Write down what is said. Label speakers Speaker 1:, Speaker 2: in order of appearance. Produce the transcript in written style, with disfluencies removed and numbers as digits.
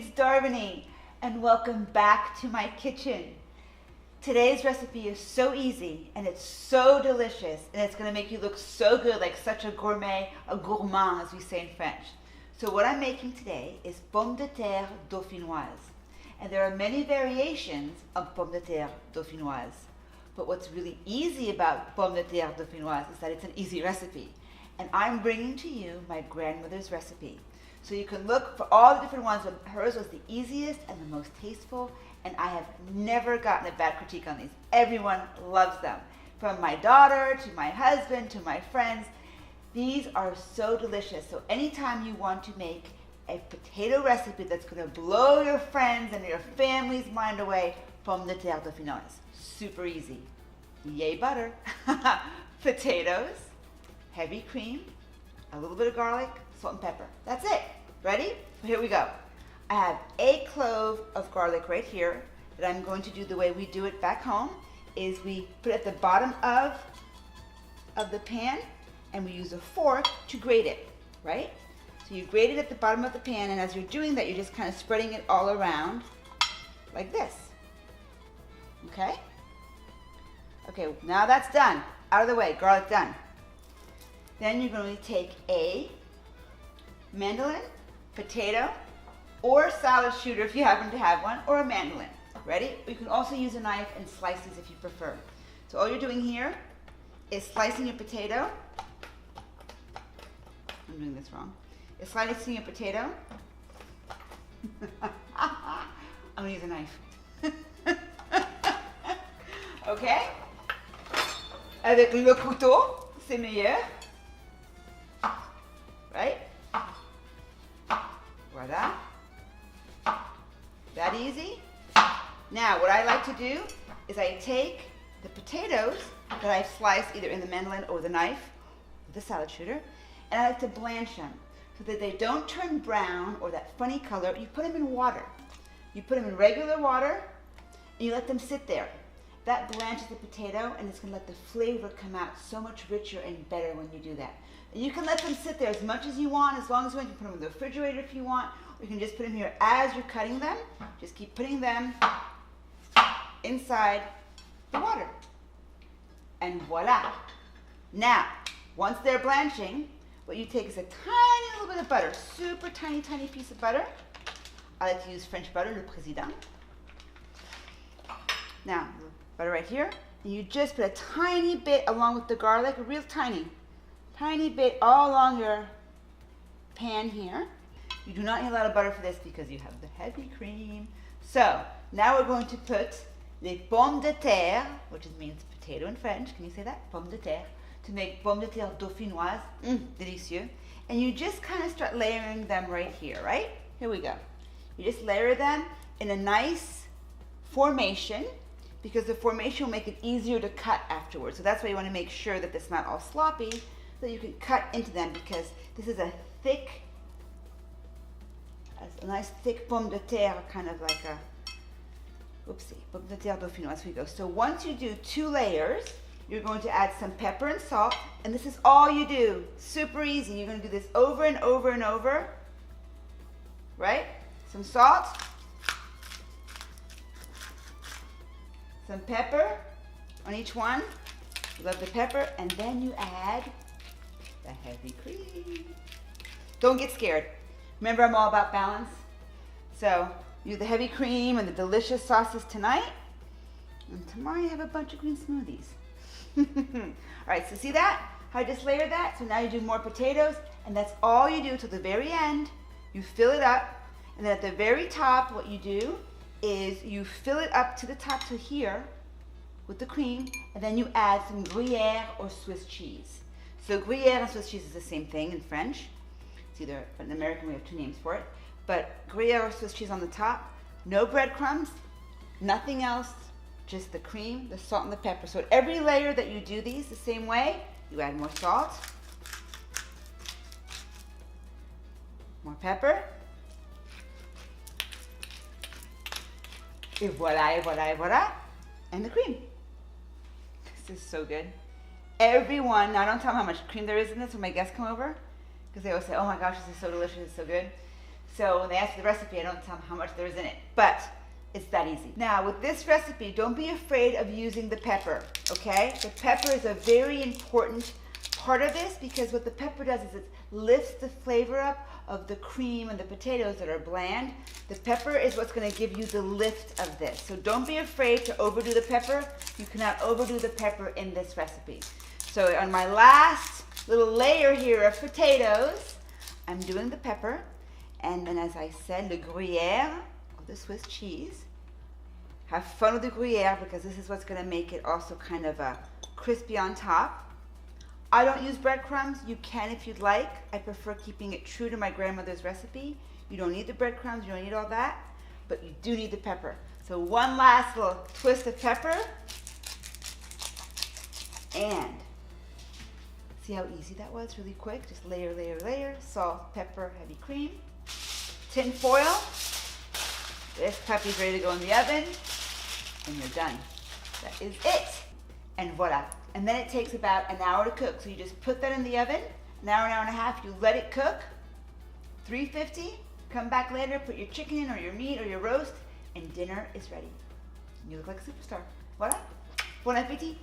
Speaker 1: it's Darviny, and welcome back to my kitchen. Today's recipe is so easy, and it's so delicious, and it's gonna make you look so good, like such a gourmet, a gourmand, as we say in French. So what I'm making today is Pomme de Terre Dauphinoise. And there are many variations of Pomme de Terre Dauphinoise. But what's really easy about Pomme de Terre Dauphinoise is that it's an easy recipe. And I'm bringing to you my grandmother's recipe. So you can look for all the different ones, but hers was the easiest and the most tasteful, and I have never gotten a bad critique on these. Everyone loves them. From my daughter, to my husband, to my friends. These are so delicious. So anytime you want to make a potato recipe that's gonna blow your friends and your family's mind away, Pomme de Terre Dauphinoise. Super easy. Yay butter. Potatoes, heavy cream, a little bit of garlic, salt and pepper. That's it. Ready? So here we go. I have a clove of garlic right here that I'm going to do the way we do it back home, is we put it at the bottom of the pan and we use a fork to grate it, right? So you grate it at the bottom of the pan, and as you're doing that, you're just kind of spreading it all around like this. Okay? Okay, now that's done. Out of the way, garlic done. Then you're going to take a mandolin, potato, or salad shooter if you happen to have one, or a mandolin. Ready? You can also use a knife and slice these if you prefer. So all you're doing here is slicing your potato. I'm doing this wrong. Is slicing your potato. I'm gonna use a knife. Okay? Avec le couteau, c'est meilleur. Right? Voila. That easy? Now, what I like to do is I take the potatoes that I've sliced either in the mandolin or the knife, with the salad shooter, and I like to blanch them so that they don't turn brown or that funny color. You put them in water. You put them in regular water, and you let them sit there. That blanches the potato, and it's going to let the flavor come out so much richer and better when you do that. And you can let them sit there as much as you want, as long as you want. You can put them in the refrigerator if you want, or you can just put them here as you're cutting them. Just keep putting them inside the water. And voila. Now, once they're blanching, what you take is a tiny little bit of butter, super tiny, tiny piece of butter. I like to use French butter, le président. Now, butter right here, and you just put a tiny bit along with the garlic, a real tiny bit all along your pan here. You do not need a lot of butter for this because you have the heavy cream. So, now we're going to put les pommes de terre, which means potato in French. Can you say that? Pomme de terre. To make pomme de terre dauphinoise. Delicieux. And you just kind of start layering them right here, right? Here we go. You just layer them in a nice formation, because the formation will make it easier to cut afterwards. So that's why you want to make sure that it's not all sloppy, so that you can cut into them, because this is a nice thick pomme de terre, kind of like a, oopsie, pomme de terre dauphinoise. Here we go. So once you do 2 layers, you're going to add some pepper and salt, and this is all you do. Super easy. You're going to do this over and over and over, right? Some salt, some pepper on each one. Love the pepper, and then you add the heavy cream. Don't get scared. Remember, I'm all about balance. So use the heavy cream and the delicious sauces tonight, and tomorrow you have a bunch of green smoothies. All right, so see that? How I just layered that? So now you do more potatoes, and that's all you do till the very end. You fill it up, and then at the very top, what you do is you fill it up to the top to here with the cream, and then you add some Gruyere or Swiss cheese. So Gruyere and Swiss cheese is the same thing in French. It's either, but in American we have 2 names for it. But Gruyere or Swiss cheese on the top, no breadcrumbs, nothing else, just the cream, the salt, and the pepper. So at every layer that you do these the same way, you add more salt, more pepper, et voila, et voila, et voila, and the cream. This is so good. Everyone, now don't tell them how much cream there is in this when my guests come over, because they always say, oh my gosh, this is so delicious, it's so good. So when they ask the recipe, I don't tell them how much there is in it, but it's that easy. Now with this recipe, don't be afraid of using the pepper, okay? The pepper is a very important part of this because what the pepper does is it lifts the flavor up of the cream and the potatoes that are bland. The pepper is what's going to give you the lift of this. So don't be afraid to overdo the pepper. You cannot overdo the pepper in this recipe. So on my last little layer here of potatoes, I'm doing the pepper. And then as I said, le Gruyere, or the Swiss cheese. Have fun with the Gruyere because this is what's going to make it also kind of crispy on top. I don't use breadcrumbs. You can if you'd like. I prefer keeping it true to my grandmother's recipe. You don't need the breadcrumbs, you don't need all that, but you do need the pepper. So one last little twist of pepper. And see how easy that was, really quick? Just layer, layer, layer, salt, pepper, heavy cream. Tin foil. This puppy's ready to go in the oven, and you're done. That is it. And voila. And then it takes about an hour to cook. So you just put that in the oven, an hour and a half, you let it cook, 350, come back later, put your chicken in or your meat or your roast, and dinner is ready. You look like a superstar. Voila. Bon appetit.